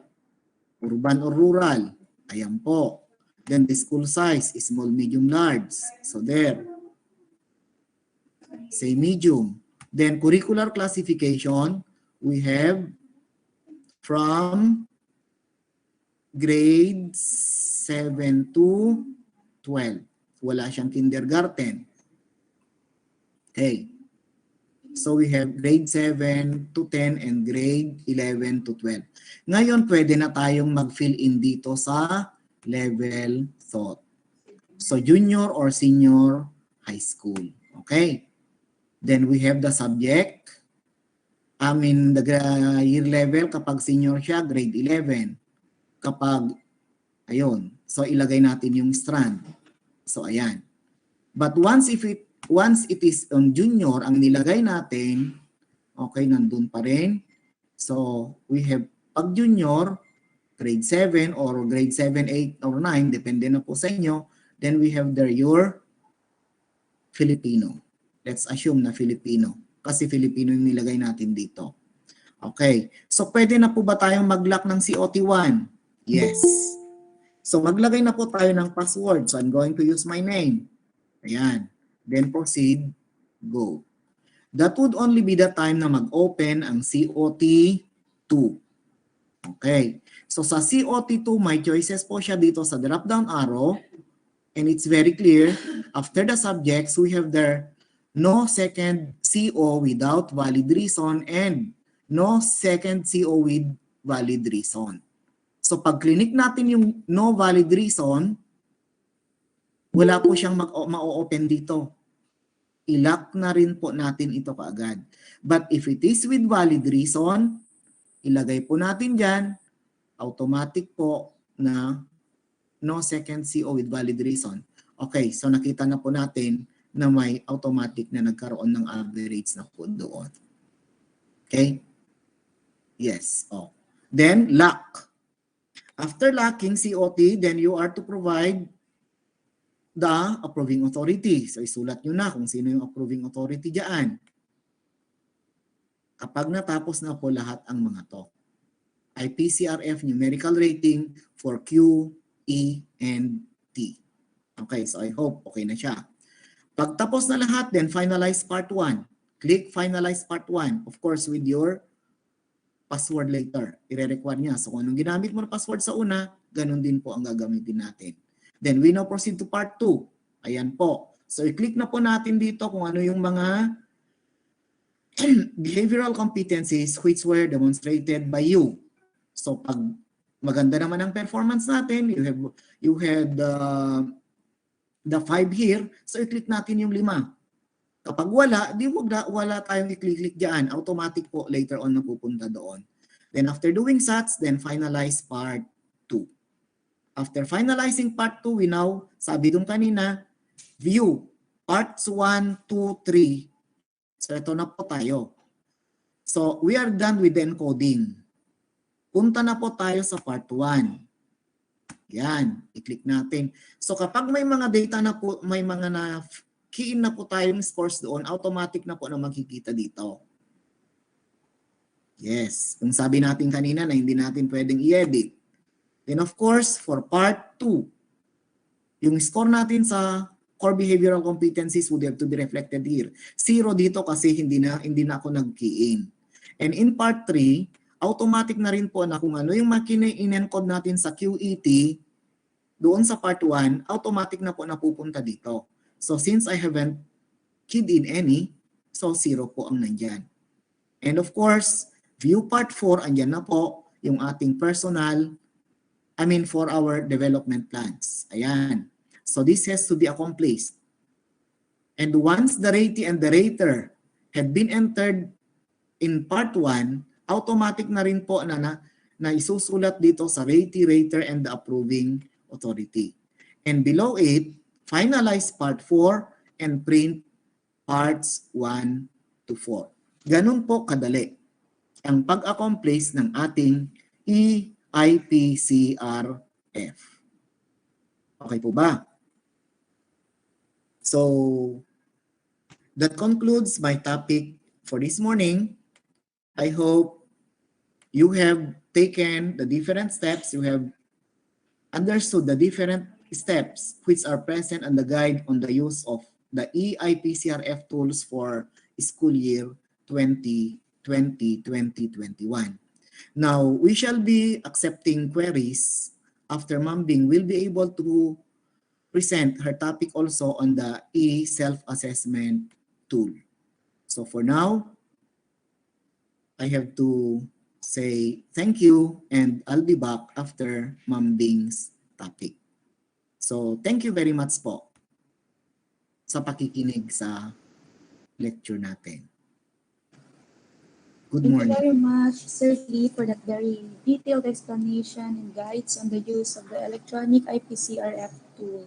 Urban or rural. Ayan po. Then the school size, small, medium, large. So there. Say medium. Then curricular classification, we have from grades 7 to 12. Wala siyang kindergarten. Okay. So we have grade 7 to 10 and grade 11 to 12. Ngayon, pwede na tayong mag-fill in dito sa level thought. So junior or senior high school. Okay. Then we have the subject. The year level, kapag senior siya, grade 11. Kapag, ayun. So ilagay natin yung strand. So ayan. But once it is on junior, ang nilagay natin, okay, nandun pa rin. So we have pag junior, grade 7 or grade 7, 8, or 9, depende na po sa inyo. Then we have there your Filipino. Let's assume na Filipino. kasi Filipino yung nilagay natin dito. Okay. So, pwede na po ba tayong mag-lock ng COT1? Yes. So, maglagay na po tayo ng password. So, I'm going to use my name. Ayan. Then proceed. Go. That would only be the time na mag-open ang COT2. Okay. So, sa COT2, may choices po siya dito sa drop-down arrow. And it's very clear. After the subjects, we have there no second CO without valid reason and no second CO with valid reason. So pag clinic natin yung no valid reason, wala po siyang ma-open dito. I-lock na rin po natin ito kaagad. But if it is with valid reason, ilagay po natin dyan, automatic po na no second CO with valid reason. Okay, so nakita na po natin na may automatic na nagkaroon ng average na po doon. Okay? Yes. Oh. Then, lock. After locking COT, then you are to provide the approving authority. So, isulat nyo na kung sino yung approving authority dyan. Kapag natapos na po lahat ang mga to. Ipcrf numerical rating for Q, E, and T. Okay, so I hope okay na siya. Pag tapos na lahat, then finalize part 1. Click finalize part 1. Of course, with your password later. I-require niya. So kung anong ginamit mo na password sa una, ganun din po ang gagamitin natin. Then we now proceed to part 2. Ayan po. So i-click na po natin dito kung ano yung mga behavioral competencies which were demonstrated by you. So pag maganda naman ang performance natin, you had the 5 here, so i-click natin yung 5. Kapag wala, wala tayong i-click diyan. Automatic po later on napupunta doon. Then after doing such, then finalize part 2. After finalizing part 2, we now, sabi dun kanina, view parts 1, 2, 3. So ito na po tayo. So we are done with the encoding. Punta na po tayo sa part 1. Yan, i-click natin. So kapag may mga data na po, may mga na key-in na po tayong scores doon, automatic na po na makikita dito. Yes, kung sabi natin kanina na hindi natin pwedeng i-edit. Then of course, for part 2, yung score natin sa core behavioral competencies would have to be reflected here. 0 dito kasi hindi na ako nag-key-in. And in part 3, automatic na rin po na kung ano yung makina in-encode natin sa QET, doon sa part 1, automatic na po napupunta dito. So since I haven't keyed in any, so 0 po ang nandyan. And of course, view part 4, andyan na po yung ating for our development plans. Ayan. So this has to be accomplished. And once the ratee and the rater had been entered in part 1, automatic na rin po na isusulat dito sa ratee, rater, and the approving authority. And below it, finalize part 4 and print parts 1 to 4. Ganun po kadali ang pag-accomplish ng ating Ipcrf. Okay po ba? So, that concludes my topic for this morning. I hope you have taken the different steps, you have understood the different steps which are present on the guide on the use of the Ipcrf tools for school year 2020-2021. Now, we shall be accepting queries after Ma'am Bing will be able to present her topic also on the e-self-assessment tool. So for now, I have to say thank you and I'll be back after Ma'am Bing's topic. So thank you very much po sa pakikinig sa lecture natin. Good Thank you morning. very much, Sir Lee, for that very detailed explanation and guides on the use of the electronic Ipcrf tool.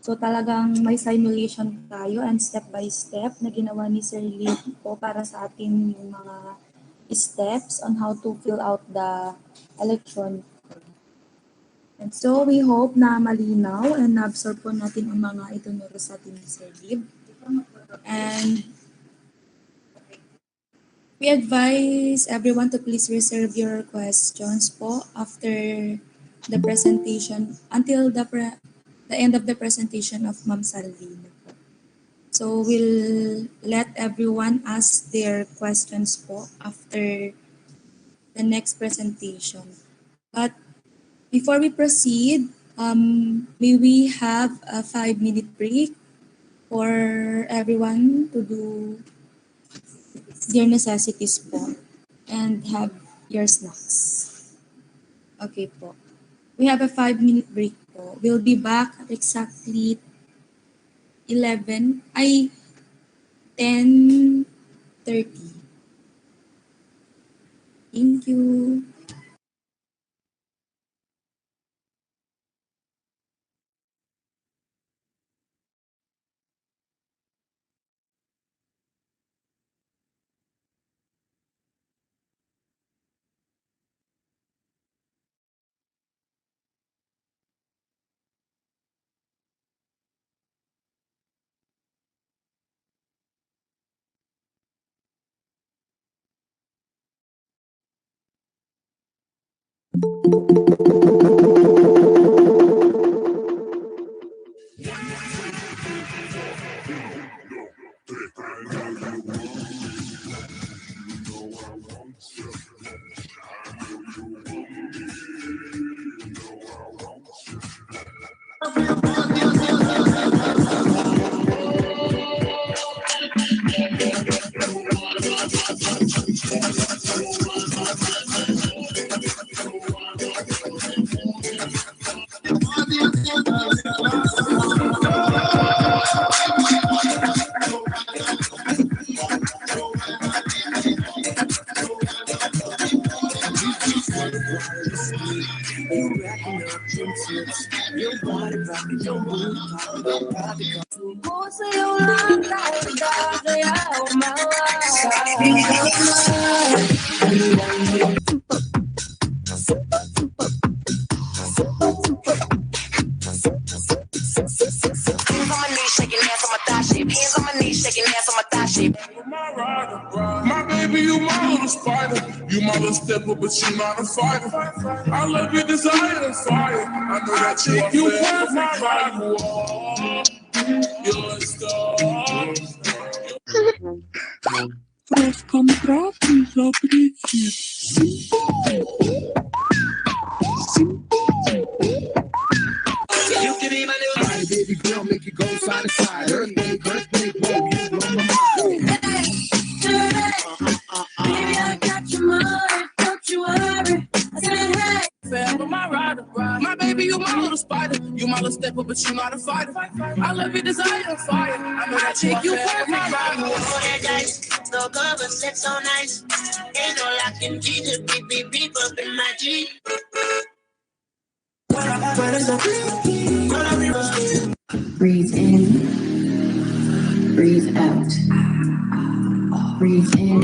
So talagang may simulation tayo and step by step na ginawa ni Sir Lee po para sa atin yung mga steps on how to fill out the electronic form. And so we hope na malinaw and na-absorb po natin ang mga itunuro sa atin ni Sir Lee. And We advise everyone to please reserve your questions po after the presentation until the end of the presentation of Ma'am Salvina po. So we'll let everyone ask their questions po after the next presentation. But before we proceed, may we have a 5-minute break for everyone to do their necessities po and have your snacks. Okay po. We have a 5-minute break po. We'll be back at exactly 10:30. Thank you. Hands on my knees, shaking ass on my thigh shape. Hands on my knees, shaking ass on my thigh shape. My baby, you my little spider. You my little stepper, but you not a fighter. I love your desire and fire. I know that you are perfect how you are. You're a star. You can be my new baby girl, make it go side to side. Earthquake, earthquake, whoa, you blow my mind. Baby, I got your money, don't you worry. I said, hey. Forever my rider, my baby, you my little spider. You my little stepper, but you not a fighter. I love your desire and fire. I know that you forever my rider. Roll that dice, no cover, sex so nice. Ain't no locking G, just beep, beep, beep up in my G. Breathe in, breathe out. Breathe in.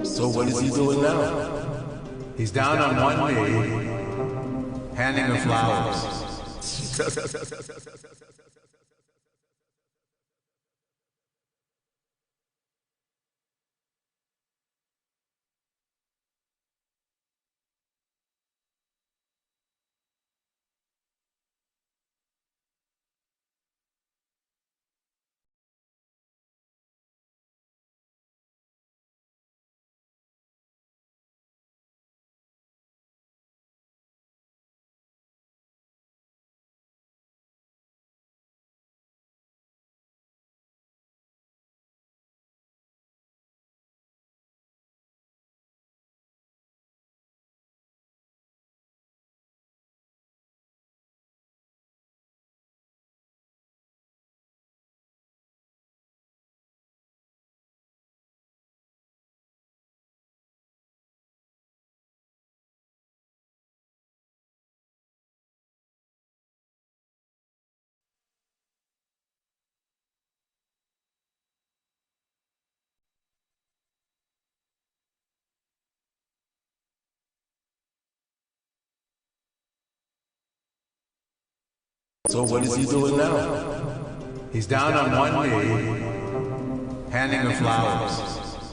So what is he doing now? He's down on one knee, handing her flowers. So what is he doing now? He's down on one knee, handing her flowers.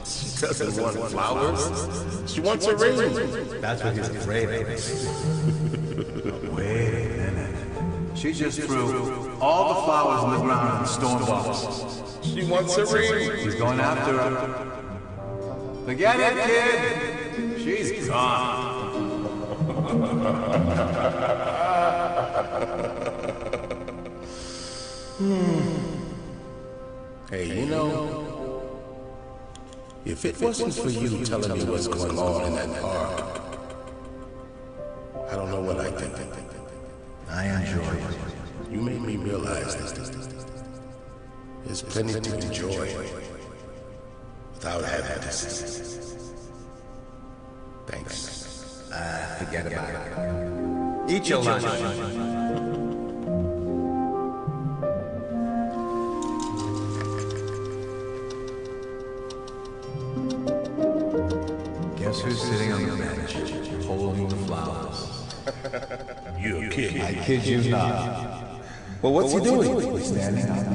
She doesn't want flowers. She wants a ring. That's what he's afraid of. Wait a minute. She just threw all the flowers on the ground in the storm box. She wants a ring. He's going after her. Forget it, kid. She's gone. Hey, you know, if it wasn't for you telling me what's going on in that park, I don't know what I'd think. I enjoy it. You made me realize that there's plenty to enjoy without having to see. Thanks. Forget about it. Eat your lunch. Guess who's sitting on the bench, holding the flowers? You a kid. I kid you not. Well, what's he doing? He's standing up.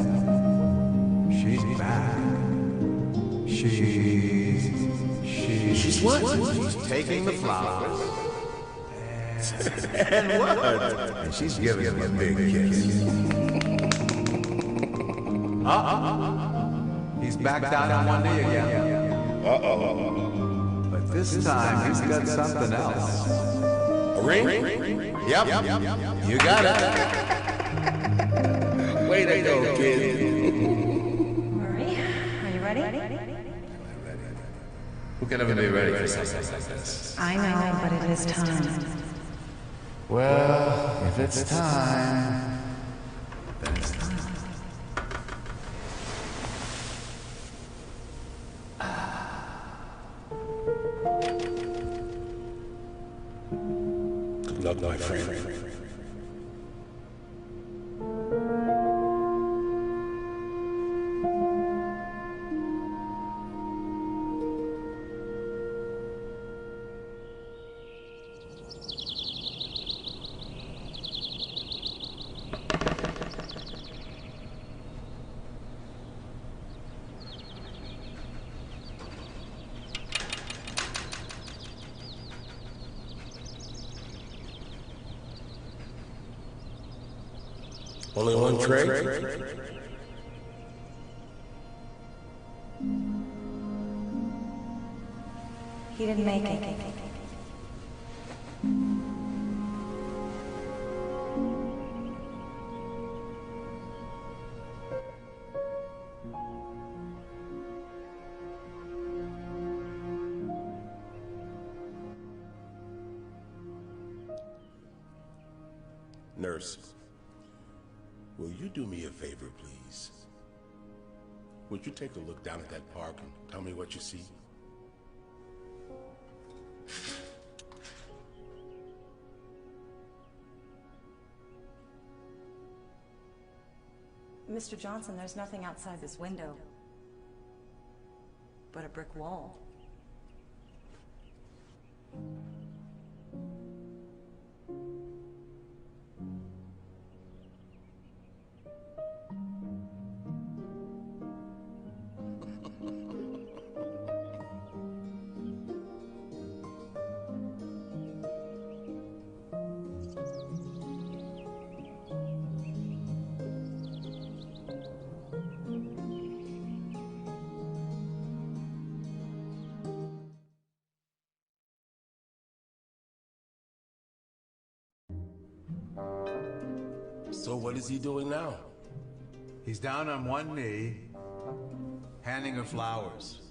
She's back. She's what? She's taking the flowers. And what? And she's giving him a big kiss. He's back down on one knee again. But this time he's got something else. A ring? Yep. You got it. Way to go, kid. Murray, are you ready? Who can ever be ready for something like this? I know, but it is time. Well, if it's time, then it's time. Good luck, my friend. Only one tray? He didn't make it. Nurse, will you do me a favor, please? Would you take a look down at that park and tell me what you see? Mr. Johnson, there's nothing outside this window but a brick wall. So what is he doing now? He's down on one knee, handing her flowers.